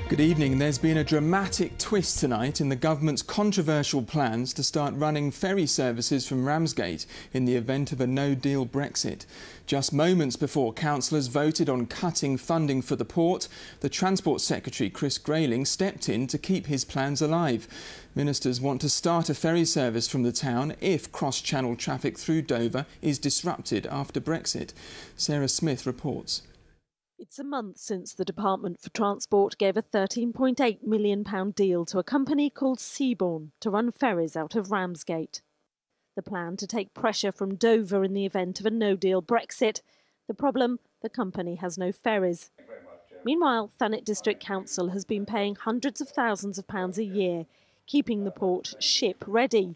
Good evening. There's been a dramatic twist tonight in the government's controversial plans to start running ferry services from Ramsgate in the event of a no-deal Brexit. Just moments before councillors voted on cutting funding for the port, the Transport Secretary, Chris Grayling, stepped in to keep his plans alive. Ministers want to start a ferry service from the town if cross-channel traffic through Dover is disrupted after Brexit. Sarah Smith reports. It's a month since the Department for Transport gave a £13.8 million deal to a company called Seabourn to run ferries out of Ramsgate. The plan to take pressure from Dover in the event of a no-deal Brexit. The problem, the company has no ferries. Meanwhile, Thanet District Council has been paying hundreds of thousands of pounds a year, keeping the port ship ready.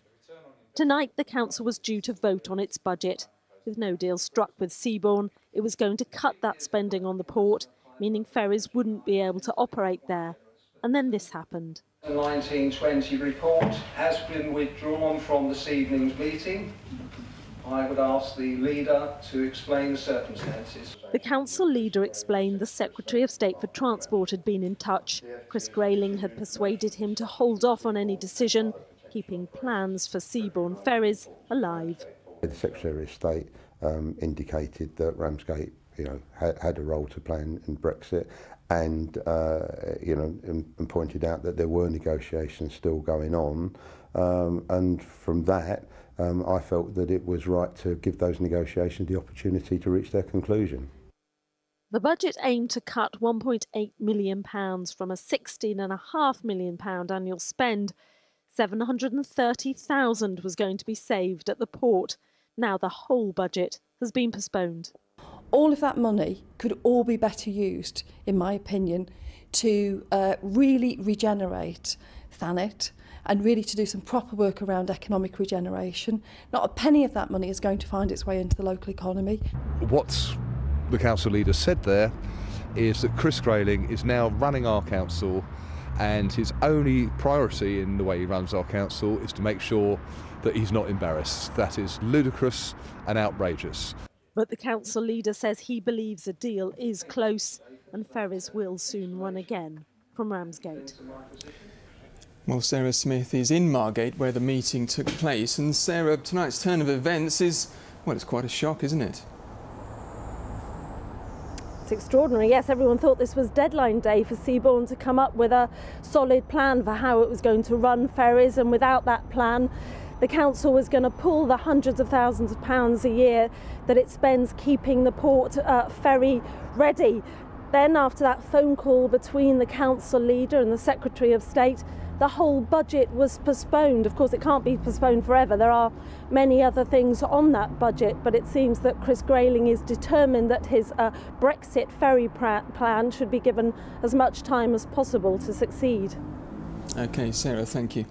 Tonight, the council was due to vote on its budget. With no deal struck with Seabourn, it was going to cut that spending on the port, meaning ferries wouldn't be able to operate there. And then this happened. The 1920 report has been withdrawn from this evening's meeting. I would ask the leader to explain the circumstances. The council leader explained the Secretary of State for Transport had been in touch. Chris Grayling had persuaded him to hold off on any decision, keeping plans for Seabourn ferries alive. The Secretary of State indicated that Ramsgate, had a role to play in Brexit, and and pointed out that there were negotiations still going on, and from that, I felt that it was right to give those negotiations the opportunity to reach their conclusion. The budget aimed to cut £1.8 million from a £16.5 million annual spend. £730,000 was going to be saved at the port. Now the whole budget has been postponed. All of that money could all be better used, in my opinion, to really regenerate Thanet and really to do some proper work around economic regeneration. Not a penny of that money is going to find its way into the local economy. What the council leader said there is that Chris Grayling is now running our council, and his only priority in the way he runs our council is to make sure that he's not embarrassed. That is ludicrous and outrageous. But the council leader says he believes a deal is close and ferries will soon run again from Ramsgate. Well, Sarah Smith is in Margate where the meeting took place, and Sarah, tonight's turn of events is, well, it's quite a shock, isn't it? It's extraordinary. Yes, everyone thought this was deadline day for Seabourn to come up with a solid plan for how it was going to run ferries, and without that plan, the council was going to pull the hundreds of thousands of pounds a year that it spends keeping the port ferry ready. Then, after that phone call between the council leader and the Secretary of State, the whole budget was postponed. Of course, it can't be postponed forever. There are many other things on that budget, but it seems that Chris Grayling is determined that his Brexit ferry plan should be given as much time as possible to succeed. OK, Sarah, thank you.